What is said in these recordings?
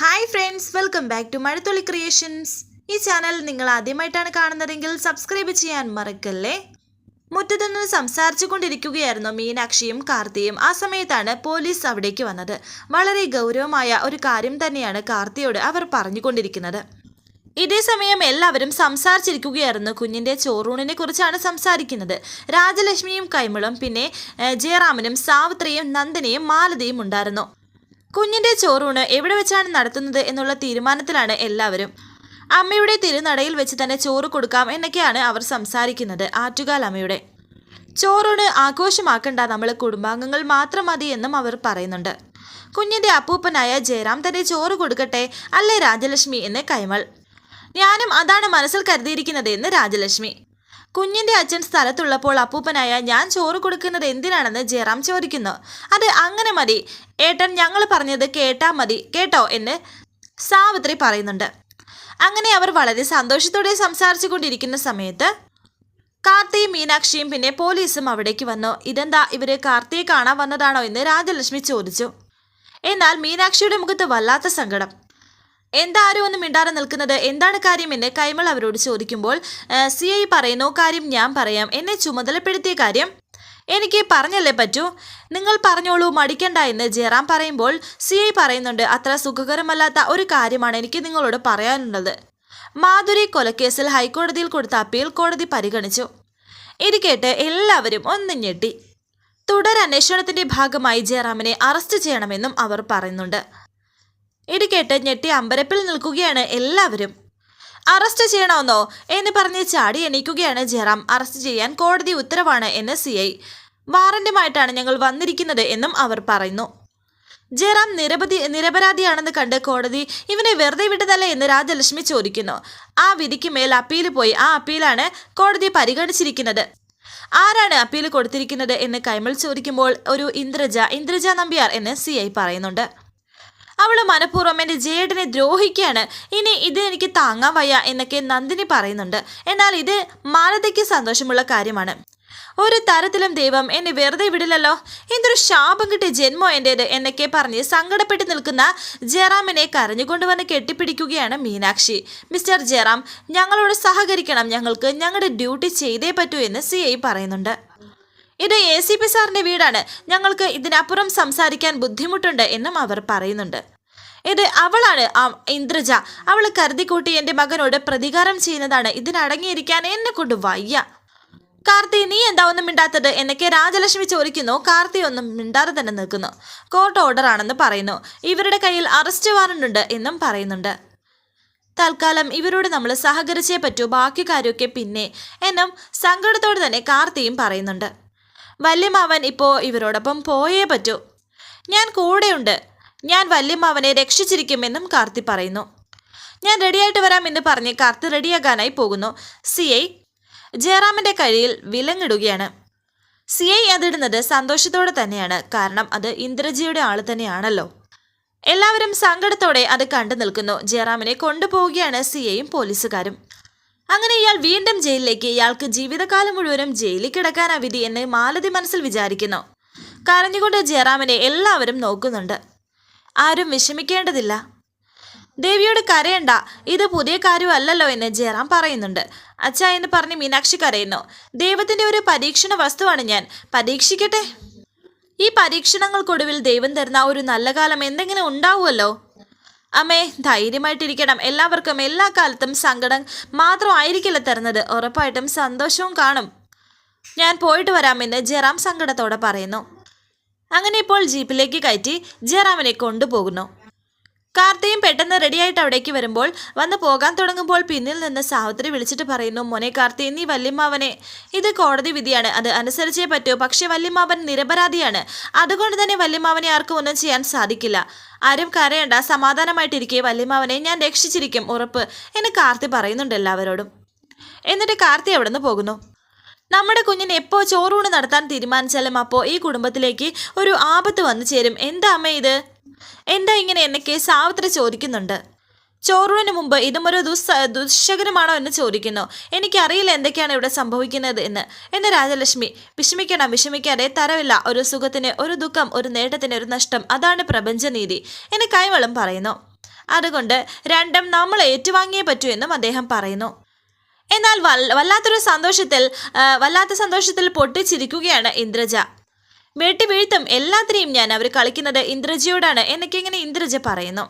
Hi friends, welcome back to Mazhathulli creations. ഈ channel നിങ്ങൾ ആദ്യമായിട്ടാണ് കാണുന്നതെങ്കിൽ സബ്സ്ക്രൈബ് ചെയ്യാൻ മറക്കല്ലേ. മുറ്റത്തുനിന്ന് സംസാരിച്ചു കൊണ്ടിരിക്കുകയായിരുന്നു മീനാക്ഷിയും കാർത്തിയും. ആ സമയത്താണ് പോലീസ് അവിടേക്ക് വന്നത്. വളരെ ഗൗരവമായ ഒരു കാര്യം തന്നെയാണ് കാർത്തിയോട് അവർ പറഞ്ഞുകൊണ്ടിരിക്കുന്നത്. ഇതേ സമയം എല്ലാവരും സംസാരിച്ചിരിക്കുകയായിരുന്നു. കുഞ്ഞിൻ്റെ ചോറൂണിനെ കുറിച്ചാണ് സംസാരിക്കുന്നത്. രാജലക്ഷ്മിയും കൈമളും പിന്നെ ജയറാമനും സാവിത്രിയും നന്ദിനിയും മാലതിയും ഉണ്ടായിരുന്നു. കുഞ്ഞിൻ്റെ ചോറൂണ് എവിടെ വെച്ചാണ് നടത്തുന്നത് എന്നുള്ള തീരുമാനത്തിലാണ് എല്ലാവരും. അമ്മയുടെ തിരുനടയിൽ വെച്ച് തന്നെ ചോറ് കൊടുക്കാം എന്നൊക്കെയാണ് അവർ സംസാരിക്കുന്നത്. ആറ്റുകാൽ അമ്മയുടെ ചോറൂണ് ആഘോഷമാക്കണ്ട, നമ്മൾ കുടുംബാംഗങ്ങൾ മാത്രം മതി എന്നും അവർ പറയുന്നുണ്ട്. കുഞ്ഞിൻ്റെ അപ്പൂപ്പനായ ജയറാം തന്നെ ചോറ് കൊടുക്കട്ടെ അല്ലേ രാജലക്ഷ്മി എന്ന് കൈമൾ. ഞാനും അതാണ് മനസ്സിൽ കരുതിയിരിക്കുന്നത് എന്ന് രാജലക്ഷ്മി. കുഞ്ഞിൻ്റെ അച്ഛൻ സ്ഥലത്തുള്ളപ്പോൾ അപ്പൂപ്പനായ ഞാൻ ചോറ് കൊടുക്കുന്നത് എന്തിനാണെന്ന് ജയറാം ചോദിക്കുന്നു. അത് അങ്ങനെ മതി ഏട്ടൻ, ഞങ്ങൾ പറഞ്ഞത് കേട്ടാ മതി കേട്ടോ എന്ന് സാവിത്രി പറയുന്നുണ്ട്. അങ്ങനെ അവർ വളരെ സന്തോഷത്തോടെ സംസാരിച്ചു കൊണ്ടിരിക്കുന്ന സമയത്ത് കാർത്തിയും മീനാക്ഷിയും പിന്നെ പോലീസും അവിടേക്ക് വന്നു. ഇതെന്താ, ഇവര് കാർത്തിയെ കാണാൻ വന്നതാണോ എന്ന് രാജലക്ഷ്മി ചോദിച്ചു. എന്നാൽ മീനാക്ഷിയുടെ മുഖത്ത് വല്ലാത്ത സങ്കടം. എന്താ ആരും ഒന്നും മിണ്ടാതെ നിൽക്കുന്നത്, എന്താണ് കാര്യം എന്ന് കൈമൾ അവരോട് ചോദിക്കുമ്പോൾ CI പറയുന്നു, കാര്യം ഞാൻ പറയാം, എന്നെ ചുമതലപ്പെടുത്തിയ കാര്യം എനിക്ക് പറഞ്ഞല്ലേ പറ്റൂ, നിങ്ങൾ പറഞ്ഞോളൂ, മടിക്കണ്ട എന്ന് ജയറാം പറയുമ്പോൾ CI പറയുന്നുണ്ട്, അത്ര സുഖകരമല്ലാത്ത ഒരു കാര്യമാണ് എനിക്ക് നിങ്ങളോട് പറയാനുള്ളത്. മാധുരി കൊലക്കേസിൽ ഹൈക്കോടതിയിൽ കൊടുത്ത അപ്പീൽ കോടതി പരിഗണിച്ചു. ഇത് കേട്ട് എല്ലാവരും ഒന്ന് ഞെട്ടി. തുടരന്വേഷണത്തിന്റെ ഭാഗമായി ജയറാമിനെ അറസ്റ്റ് ചെയ്യണമെന്നും അവർ പറയുന്നുണ്ട്. ഇത് കേട്ട് ഞെട്ടി അമ്പരപ്പിൽ നിൽക്കുകയാണ് എല്ലാവരും. അറസ്റ്റ് ചെയ്യണമെന്നോ എന്ന് പറഞ്ഞ് ചാടി എണീക്കുകയാണ് ജയറാം. അറസ്റ്റ് ചെയ്യാൻ കോടതി ഉത്തരവാണ് എന്ന് CI. വാറന്റുമായിട്ടാണ് ഞങ്ങൾ വന്നിരിക്കുന്നത് എന്നും അവർ പറയുന്നു. ജയറാം നിരപരാധിയാണെന്ന് കണ്ട് കോടതി ഇവനെ വെറുതെ വിട്ടതല്ലേ എന്ന് രാജലക്ഷ്മി ചോദിക്കുന്നു. ആ വിധിക്ക് മേൽ അപ്പീൽ പോയി, ആ അപ്പീലാണ് കോടതി പരിഗണിച്ചിരിക്കുന്നത്. ആരാണ് അപ്പീൽ കൊടുത്തിരിക്കുന്നത് എന്ന് കൈമൾ ചോദിക്കുമ്പോൾ ഒരു ഇന്ദ്രജ നമ്പ്യാർ എന്ന് CI പറയുന്നുണ്ട്. അവള് മനഃപൂർവ്വം എൻ്റെ ജേഡനെ ദ്രോഹിക്കുകയാണ്, ഇനി ഇത് എനിക്ക് താങ്ങാൻ വയ്യ എന്നൊക്കെ നന്ദിനി പറയുന്നുണ്ട്. എന്നാൽ ഇത് മാലതിക്ക് സന്തോഷമുള്ള കാര്യമാണ്. ഒരു തരത്തിലും ദൈവം എന്നെ വെറുതെ വിടില്ലല്ലോ, എന്തൊരു ശാപം കിട്ടിയ ജന്മോ എൻ്റേത് എന്നൊക്കെ പറഞ്ഞ് സങ്കടപ്പെട്ട് നിൽക്കുന്ന ജയറാമിനെ കരഞ്ഞുകൊണ്ടുവന്ന് കെട്ടിപ്പിടിക്കുകയാണ് മീനാക്ഷി. മിസ്റ്റർ ജയറാം, ഞങ്ങളോട് സഹകരിക്കണം, ഞങ്ങൾക്ക് ഞങ്ങളുടെ ഡ്യൂട്ടി ചെയ്തേ പറ്റൂ എന്ന് CI പറയുന്നുണ്ട്. ഇത് ACP സാറിൻ്റെ വീടാണ്, ഞങ്ങൾക്ക് ഇതിനപ്പുറം സംസാരിക്കാൻ ബുദ്ധിമുട്ടുണ്ട് എന്നും അവർ പറയുന്നുണ്ട്. ഇത് അവളാണ് ഇന്ദ്രജ, അവൾ കരുതിക്കൂട്ടി എൻ്റെ മകനോട് പ്രതികാരം ചെയ്യുന്നതാണ്, ഇതിനടങ്ങിയിരിക്കാൻ എന്നെ കൊണ്ട് വയ്യ. കാർത്തി, നീ എന്താ ഒന്നും മിണ്ടാത്തത് എന്നൊക്കെ രാജലക്ഷ്മി ചോദിക്കുന്നു. കാർത്തി ഒന്നും മിണ്ടാതെ തന്നെ നിൽക്കുന്നു. കോർട്ട് ഓർഡർ ആണെന്ന് പറയുന്നു. ഇവരുടെ കയ്യിൽ അറസ്റ്റ് വാറണ്ട് ഉണ്ട് എന്നും പറയുന്നുണ്ട്. തൽക്കാലം ഇവരോട് നമ്മൾ സഹകരിച്ചേ പറ്റൂ, ബാക്കി കാര്യമൊക്കെ പിന്നെ എന്നും സങ്കടത്തോടെ തന്നെ കാർത്തിയും പറയുന്നുണ്ട്. വല്യമാവൻ ഇപ്പോൾ ഇവരോടൊപ്പം പോയേ പറ്റൂ, ഞാൻ കൂടെയുണ്ട്, ഞാൻ വല്യമാവനെ രക്ഷിച്ചിരിക്കുമെന്നും കാർത്തി പറയുന്നു. ഞാൻ റെഡിയായിട്ട് വരാമെന്ന് പറഞ്ഞ് കാർത്തി റെഡിയാകാനായി പോകുന്നു. CI ജയറാമിൻ്റെ കയ്യിൽ വിലങ്ങിടുകയാണ്. CI അതിടുന്നത് സന്തോഷത്തോടെ തന്നെയാണ്, കാരണം അത് ഇന്ദ്രജിയുടെ ആൾ തന്നെയാണല്ലോ. എല്ലാവരും സങ്കടത്തോടെ അത് കണ്ടു നിൽക്കുന്നു. ജയറാമിനെ കൊണ്ടുപോവുകയാണ് CIയും പോലീസുകാരും. അങ്ങനെ ഇയാൾ വീണ്ടും ജയിലിലേക്ക്, ഇയാൾക്ക് ജീവിതകാലം മുഴുവനും ജയിലിൽ കിടക്കാനാ വിധി എന്ന് മാലതി മനസ്സിൽ വിചാരിക്കുന്നു. കരഞ്ഞുകൊണ്ട് ജയറാമിനെ എല്ലാവരും നോക്കുന്നുണ്ട്. ആരും വിഷമിക്കേണ്ടതില്ല, ദേവിയോട് കരയണ്ട, ഇത് പുതിയ കാര്യമല്ലല്ലോ എന്ന് ജയറാം പറയുന്നുണ്ട്. അച്ഛാ എന്ന് പറഞ്ഞ് മീനാക്ഷി കരയുന്നു. ദൈവത്തിൻ്റെ ഒരു പരീക്ഷണ വസ്തുവാണ് ഞാൻ, പരീക്ഷിക്കട്ടെ. ഈ പരീക്ഷണങ്ങൾക്കൊടുവിൽ ദൈവം തരുന്ന ഒരു നല്ല കാലം എന്തെങ്കിലും ഉണ്ടാവുമല്ലോ. അമ്മേ, ധൈര്യമായിട്ടിരിക്കണം, എല്ലാവർക്കും എല്ലാ കാലത്തും സങ്കടം മാത്രമായിരിക്കില്ല തരുന്നത്, ഉറപ്പായിട്ടും സന്തോഷവും കാണും. ഞാൻ പോയിട്ട് വരാമെന്ന് ജയറാം സങ്കടത്തോടെ പറയുന്നു. അങ്ങനെ ഇപ്പോൾ ജീപ്പിലേക്ക് കയറ്റി ജയറാമിനെ കൊണ്ടുപോകുന്നു. കാർത്തിയും പെട്ടെന്ന് റെഡിയായിട്ട് അവിടേക്ക് വരുമ്പോൾ വന്ന് പോകാൻ തുടങ്ങുമ്പോൾ പിന്നിൽ നിന്ന് സാവിത്രി വിളിച്ചിട്ട് പറയുന്നു, മോനെ കാർത്തി, നീ വല്യമ്മാവനെ, ഇത് കോടതി വിധിയാണ്, അത് അനുസരിച്ചേ പറ്റൂ, പക്ഷെ വല്യമ്മാവൻ നിരപരാധിയാണ്, അതുകൊണ്ട് തന്നെ വല്യമ്മാവനെ ആർക്കും ഒന്നും ചെയ്യാൻ സാധിക്കില്ല. ആരും കരയണ്ട, സമാധാനമായിട്ടിരിക്കെ, വല്യമ്മാവനെ ഞാൻ രക്ഷിച്ചിരിക്കും, ഉറപ്പ് എന്ന് കാർത്തി പറയുന്നുണ്ട് എല്ലാവരോടും. എന്നിട്ട് കാർത്തി അവിടെ നിന്ന് പോകുന്നു. നമ്മുടെ കുഞ്ഞിന് എപ്പോൾ ചോറൂണ് നടത്താൻ തീരുമാനിച്ചാലും അപ്പോൾ ഈ കുടുംബത്തിലേക്ക് ഒരു ആപത്ത് വന്നു ചേരും. എന്താ അമ്മ ഇത്, എന്താ ഇങ്ങനെ എന്നൊക്കെ സാവിത്രി ചോദിക്കുന്നുണ്ട്. ചോറൂണിന് മുമ്പ് ഇതും ഒരു ദുശകരമാണോ എന്ന് ചോദിക്കുന്നു. എനിക്കറിയില്ല എന്തൊക്കെയാണ് ഇവിടെ സംഭവിക്കുന്നത് എന്ന് രാജലക്ഷ്മി. വിഷമിക്കാതെ തരവില്ല, ഒരു സുഖത്തിന് ഒരു ദുഃഖം, ഒരു നേട്ടത്തിന് ഒരു നഷ്ടം, അതാണ് പ്രപഞ്ചനീതി എന്ന് കൈമളും പറയുന്നു. അതുകൊണ്ട് രണ്ടും നമ്മൾ ഏറ്റുവാങ്ങിയേ പറ്റൂ എന്നും അദ്ദേഹം പറയുന്നു. എന്നാൽ വല്ലാത്ത സന്തോഷത്തിൽ പൊട്ടിച്ചിരിക്കുകയാണ് ഇന്ദ്രജ. വെട്ടി വീഴ്ത്തും എല്ലാത്തിനെയും ഞാൻ, അവർ കളിക്കുന്നത് ഇന്ദ്രജയോടാണ് എന്നൊക്കെ ഇങ്ങനെ ഇന്ദ്രജ പറയുന്നു.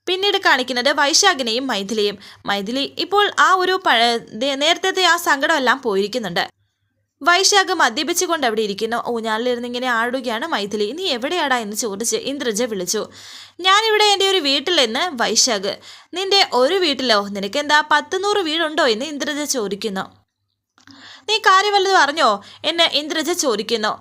പിന്നീട് കാണിക്കുന്നത് വൈശാഖിനെയും മൈഥിലിയും. മൈഥിലി ഇപ്പോൾ ആ ഒരു നേരത്തെ ആ സങ്കടമെല്ലാം പോയിരിക്കുന്നുണ്ട്. വൈശാഖ് മദ്യപിച്ചുകൊണ്ട് അവിടെ ഇരിക്കുന്നു. ഊഞ്ഞാലിലിരുന്ന് ഇങ്ങനെ ആടുകയാണ് മൈഥിലി. നീ എവിടെയാടാ എന്ന് ചോദിച്ച് ഇന്ദ്രജ വിളിച്ചു. ഞാനിവിടെ എൻ്റെ ഒരു വീട്ടിലെന്ന് വൈശാഖ്. നിന്റെ ഒരു വീട്ടിലോ? നിനക്കെന്താ 100 വീടുണ്ടോ എന്ന് ഇന്ദ്രജ ചോദിക്കുന്നു. നീ കാര്യം വല്ലതും അറിഞ്ഞോ എന്ന് ഇന്ദ്രജ ചോദിക്കുന്നു.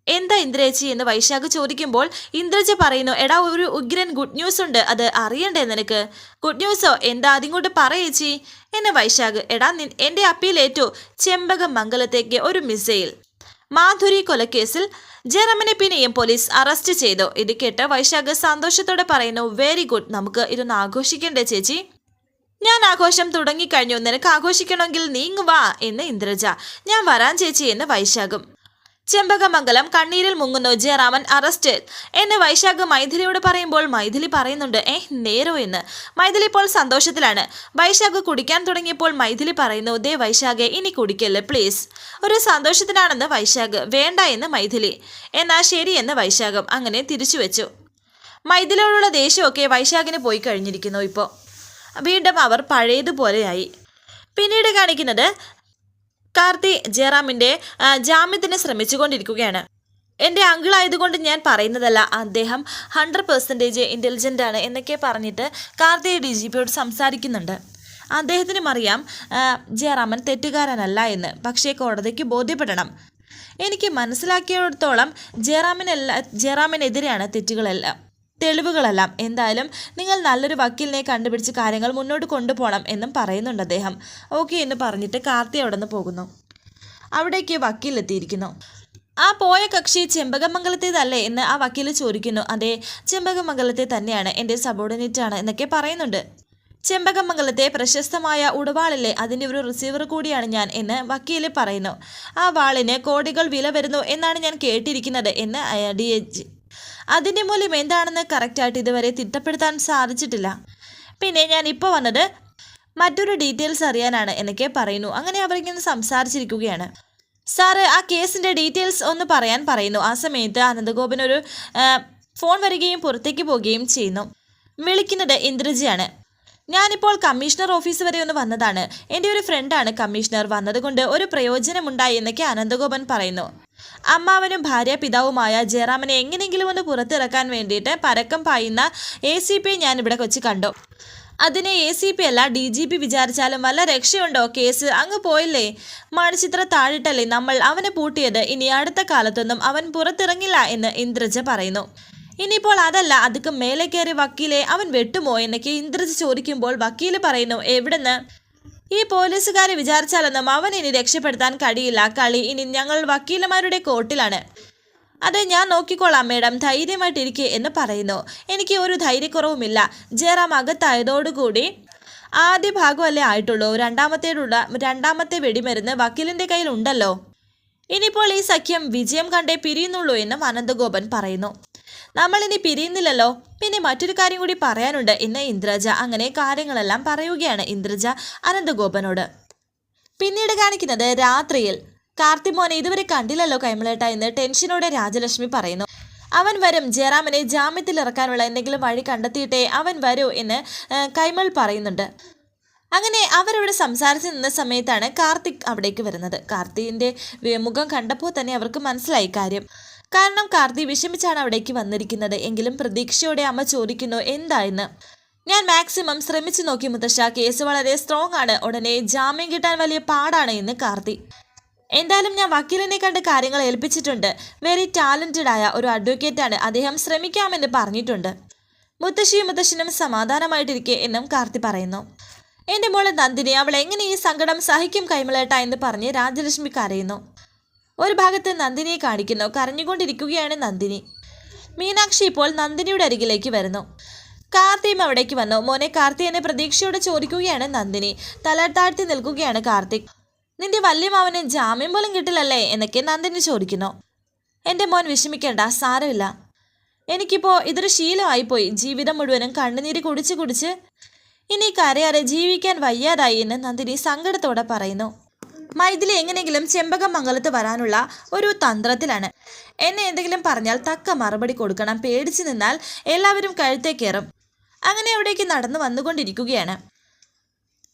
എന്താ ഇന്ദ്രേച്ചി എന്ന് വൈശാഖ് ചോദിക്കുമ്പോൾ ഇന്ദ്രജ പറയുന്നു, എടാ ഒരു ഉഗ്രൻ ഗുഡ് ന്യൂസ് ഉണ്ട്, അത് അറിയണ്ടേ നിനക്ക്? ഗുഡ് ന്യൂസോ? എന്താ അതിങ്ങോട്ട് പറയേച്ചി എന്ന് വൈശാഖ്. എടാ എൻ്റെ അപ്പീലേറ്റു ചെമ്പകമംഗലത്തേക്ക് ഒരു മിസൈൽ. മാധുരി കൊലക്കേസിൽ ജെറമിനെ പിന്നെയും പോലീസ് അറസ്റ്റ് ചെയ്തു. ഇത് കേട്ട് വൈശാഖ് സന്തോഷത്തോടെ പറയുന്നു, വെരി ഗുഡ്, നമുക്ക് ഇതൊന്ന് ആഘോഷിക്കണ്ടേ ചേച്ചി? ഞാൻ ആഘോഷം തുടങ്ങിക്കഴിഞ്ഞു, നിനക്ക് ആഘോഷിക്കണമെങ്കിൽ നീങ്ങു വാ എന്ന് ഇന്ദ്രജ. ഞാൻ വരാൻ ചേച്ചി എന്ന് വൈശാഖും. ചെമ്പകമംഗലം കണ്ണീരിൽ മുങ്ങുന്നു, ജയറാമൻ അറസ്റ്റ് എന്ന് വൈശാഖ് മൈഥിലിയോട് പറയുമ്പോൾ മൈഥിലി പറയുന്നുണ്ട്, നേരോ എന്ന്. മൈഥിലി ഇപ്പോൾ സന്തോഷത്തിലാണ്. വൈശാഖ് കുടിക്കാൻ തുടങ്ങിയപ്പോൾ മൈഥിലി പറയുന്നു, ദേ വൈശാഖെ ഇനി കുടിക്കല്ലേ പ്ലീസ്. ഒരു സന്തോഷത്തിനാണെന്ന് വൈശാഖ്. വേണ്ട എന്ന് മൈഥിലി. എന്നാ ശരി എന്ന് വൈശാഖം. അങ്ങനെ തിരിച്ചു വെച്ചു. മൈഥിലിയോടുള്ള ദേഷ്യമൊക്കെ വൈശാഖിന് പോയി കഴിഞ്ഞിരിക്കുന്നു. ഇപ്പോൾ വീണ്ടും അവർ പഴയതുപോലെയായി. പിന്നീട് കാണിക്കുന്നത് കാർത്തി ജയറാമിൻ്റെ ജാമ്യത്തിന് ശ്രമിച്ചുകൊണ്ടിരിക്കുകയാണ്. എൻ്റെ അങ്കിളായതുകൊണ്ട് ഞാൻ പറയുന്നതല്ല, അദ്ദേഹം 100% ഇൻ്റലിജൻ്റ് ആണ് എന്നൊക്കെ പറഞ്ഞിട്ട് കാർത്തി DGPയോട് സംസാരിക്കുന്നുണ്ട്. അദ്ദേഹത്തിനും അറിയാം ജയറാമൻ തെറ്റുകാരനല്ല എന്ന്. പക്ഷേ കോടതിക്ക് ബോധ്യപ്പെടണം. എനിക്ക് മനസ്സിലാക്കിയിടത്തോളം ജയറാമിനെതിരെയാണ് തെളിവുകളെല്ലാം. എന്തായാലും നിങ്ങൾ നല്ലൊരു വക്കീലിനെ കണ്ടുപിടിച്ച് കാര്യങ്ങൾ മുന്നോട്ട് കൊണ്ടുപോകണം എന്നും പറയുന്നുണ്ട് അദ്ദേഹം. ഓക്കെ എന്ന് പറഞ്ഞിട്ട് കാർത്തി അവിടെ നിന്ന് പോകുന്നു. അവിടേക്ക് വക്കീലെത്തിയിരിക്കുന്നു. ആ പോയ കക്ഷി ചെമ്പകമംഗലത്തേതല്ലേ എന്ന് ആ വക്കീൽ ചോദിക്കുന്നു. അതെ, ചെമ്പകമംഗലത്തെ തന്നെയാണ്, എൻ്റെ സബോർഡിനേറ്റാണ് എന്നൊക്കെ പറയുന്നുണ്ട്. ചെമ്പകമംഗലത്തെ പ്രശസ്തമായ ഉടവാളിലെ അതിൻ്റെ ഒരു റിസീവർ കൂടിയാണ് ഞാൻ എന്ന് വക്കീൽ പറയുന്നു. ആ വാളിന് കോടികൾ വില വരുന്നു എന്നാണ് ഞാൻ കേട്ടിരിക്കുന്നത് എന്ന് DG. അതിൻ്റെ മൂല്യം എന്താണെന്ന് കറക്റ്റായിട്ട് ഇതുവരെ തിട്ടപ്പെടുത്താൻ സാധിച്ചിട്ടില്ല. പിന്നെ ഞാൻ ഇപ്പോൾ വന്നത് മറ്റൊരു ഡീറ്റെയിൽസ് അറിയാനാണ് എന്നൊക്കെ പറയുന്നു. അങ്ങനെ അവരിങ്ങനെ സംസാരിച്ചിരിക്കുകയാണ്. സാറ് ആ കേസിൻ്റെ ഡീറ്റെയിൽസ് ഒന്ന് പറയാൻ പറയുന്നു. ആ സമയത്ത് അനന്തഗോപനൊരു ഫോൺ വരികയും പുറത്തേക്ക് പോവുകയും ചെയ്യുന്നു. വിളിക്കുന്നത് ഇന്ദ്രജിയാണ്. ഞാനിപ്പോൾ കമ്മീഷണർ ഓഫീസ് വരെ ഒന്ന് വന്നതാണ്. എൻ്റെ ഒരു ഫ്രണ്ടാണ് കമ്മീഷണർ. വന്നതുകൊണ്ട് ഒരു പ്രയോജനമുണ്ടായി എന്നൊക്കെ അനന്തഗോപൻ പറയുന്നു. അമ്മാവനും ഭാര്യ പിതാവുമായ ജയറാമനെ എങ്ങനെയെങ്കിലും ഒന്ന് പുറത്തിറക്കാൻ വേണ്ടിയിട്ട് പരക്കം പായുന്ന ACP ഞാനിവിടെ കൊച്ചു കണ്ടു. അതിനെ ACP അല്ല DGP വിചാരിച്ചാലും വല്ല രക്ഷയുണ്ടോ? കേസ് അങ്ങ് പോയില്ലേ? മണിച്ചിത്ര താഴിട്ടല്ലേ നമ്മൾ അവനെ പൂട്ടിയത്. ഇനി അടുത്ത കാലത്തൊന്നും അവൻ പുറത്തിറങ്ങില്ല എന്ന് ഇന്ദ്രജ പറയുന്നു. ഇനിയിപ്പോൾ അതല്ല, അതൊക്കെ മേലെ കയറി വക്കീലെ അവൻ വെട്ടുമോ എന്നൊക്കെ ഇന്ദ്രജ ചോദിക്കുമ്പോൾ വക്കീല് പറയുന്നു, എവിടുന്ന്? ഈ പോലീസുകാരെ വിചാരിച്ചാലൊന്നും അവൻ ഇനി രക്ഷപ്പെടുത്താൻ കഴിയില്ല. കളി ഇനി ഞങ്ങൾ വക്കീലന്മാരുടെ കോർട്ടിലാണ്. അത് ഞാൻ നോക്കിക്കോളാം മേഡം, ധൈര്യമായിട്ടിരിക്കെ എന്ന് പറയുന്നു. എനിക്ക് ഒരു ധൈര്യക്കുറവുമില്ല. ജയറാം അകത്തായതോടുകൂടി ആദ്യ ഭാഗമല്ലേ ആയിട്ടുള്ളൂ. രണ്ടാമത്തെ വെടിമരുന്ന് വക്കീലിൻ്റെ കയ്യിലുണ്ടല്ലോ. ഇനിയിപ്പോൾ ഈ സഖ്യം വിജയം കണ്ടേ പിരിയുന്നുള്ളൂ എന്നും അനന്തഗോപൻ പറയുന്നു. നമ്മളിനി പിരിയുന്നില്ലല്ലോ. പിന്നെ മറ്റൊരു കാര്യം കൂടി പറയാനുണ്ട് എന്ന് ഇന്ദ്രജ. അങ്ങനെ കാര്യങ്ങളെല്ലാം പറയുകയാണ് ഇന്ദ്രജ അനന്തഗോപനോട്. പിന്നീട് കാണിക്കുന്നത് രാത്രിയിൽ. കാർത്തിമോനെ ഇതുവരെ കണ്ടില്ലല്ലോ കൈമളേട്ട എന്ന് ടെൻഷനോടെ രാജലക്ഷ്മി പറയുന്നു. അവൻ വരും, ജയറാമിനെ ജാമ്യത്തിൽ ഇറക്കാനുള്ള എന്തെങ്കിലും വഴി കണ്ടെത്തിയിട്ടേ അവൻ വരൂ എന്ന് കൈമൾ പറയുന്നുണ്ട്. അങ്ങനെ അവരവിടെ സംസാരിച്ച് നിന്ന സമയത്താണ് കാർത്തിക് അവിടേക്ക് വരുന്നത്. കാർത്തികിൻ്റെ മുഖം കണ്ടപ്പോൾ തന്നെ അവർക്ക് മനസ്സിലായി കാര്യം. കാരണം കാർത്തി വിഷമിച്ചാണ് അവിടേക്ക് വന്നിരിക്കുന്നത്. എങ്കിലും പ്രതീക്ഷയോടെ അമ്മ ചോദിക്കുന്നു, എന്തായെന്ന്. ഞാൻ മാക്സിമം ശ്രമിച്ചു നോക്കി മുത്തശ്ശ, കേസ് വളരെ സ്ട്രോങ് ആണ്, ഉടനെ ജാമ്യം കിട്ടാൻ വലിയ പാടാണ് എന്ന് കാർത്തി. എന്തായാലും ഞാൻ വക്കീലിനെ കണ്ട് കാര്യങ്ങൾ ഏൽപ്പിച്ചിട്ടുണ്ട്. വെരി ടാലൻറ്റഡ് ആയ ഒരു അഡ്വക്കേറ്റാണ് അദ്ദേഹം, ശ്രമിക്കാമെന്ന് പറഞ്ഞിട്ടുണ്ട്. മുത്തശ്ശിയും മുത്തശ്ശനും സമാധാനമായിട്ടിരിക്കെ എന്നും കാർത്തി പറയുന്നു. എൻ്റെ മോളെ നന്ദിനി, അവൾ എങ്ങനെ ഈ സങ്കടം സഹിക്കും കൈമളേട്ട എന്ന് പറഞ്ഞ് രാജലക്ഷ്മി കരയുന്നു. ഒരു ഭാഗത്ത് നന്ദിനിയെ കാണിക്കുന്നു. കരഞ്ഞുകൊണ്ടിരിക്കുകയാണ് നന്ദിനി. മീനാക്ഷി ഇപ്പോൾ നന്ദിനിയുടെ അരികിലേക്ക് വരുന്നു. കാർത്തിയും അവിടേക്ക് വന്നു. മോനെ കാർത്തി എന്നെ പ്രതീക്ഷയോടെ ചോദിക്കുകയാണ് നന്ദിനി. തല താഴ്ത്തി നിൽക്കുകയാണ് കാർത്തിക്. നിന്റെ വല്യമാവന് ജാമ്യം പോലും കിട്ടില്ലല്ലേ എന്നൊക്കെ നന്ദിനി ചോദിക്കുന്നു. എൻ്റെ മോൻ വിഷമിക്കേണ്ട, സാരമില്ല. എനിക്കിപ്പോൾ ഇതൊരു ശീലമായിപ്പോയി. ജീവിതം മുഴുവനും കണ്ണുനീര് കുടിച്ച് കുടിച്ച് ഇനി കരയാതെ ജീവിക്കാൻ വയ്യാതായി എന്ന് നന്ദിനി സങ്കടത്തോടെ പറയുന്നു. മൈഥിലി എങ്ങനെയെങ്കിലും ചെമ്പകമംഗലത്ത് വരാനുള്ള ഒരു തന്ത്രത്തിലാണ്. എന്നെ എന്തെങ്കിലും പറഞ്ഞാൽ തക്ക മറുപടി കൊടുക്കണം. പേടിച്ചു നിന്നാൽ എല്ലാവരും കഴുത്തേ കയറും. അങ്ങനെ അവിടേക്ക് നടന്നു വന്നുകൊണ്ടിരിക്കുകയാണ്.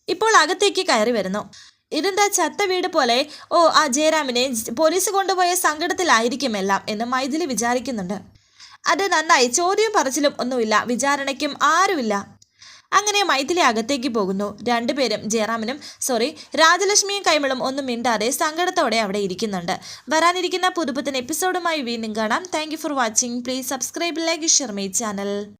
ഇപ്പോൾ അകത്തേക്ക് കയറി വരുന്നു. ഇതെന്താ ചത്ത വീട് പോലെ? ഓ, ആ ജയറാമിനെ പോലീസ് കൊണ്ടുപോയ സങ്കടത്തിലായിരിക്കും എല്ലാം എന്ന് മൈഥിലി വിചാരിക്കുന്നുണ്ട്. അത് നന്നായി. ചോദ്യം പറച്ചിലും ഒന്നുമില്ല, വിചാരണയ്ക്കും ആരുമില്ല. അങ്ങനെ മൈഥിലി അകത്തേക്ക് പോകുന്നു. രണ്ടുപേരും രാജലക്ഷ്മിയും കൈമളും ഒന്നും മിണ്ടാതെ സങ്കടത്തോടെ അവിടെ ഇരിക്കുന്നുണ്ട്. വരാനിരിക്കുന്ന പുതുപുത്തൻ എപ്പിസോഡുമായി വീണ്ടും കാണാം. Thank you for watching. Please subscribe, like, share my channel.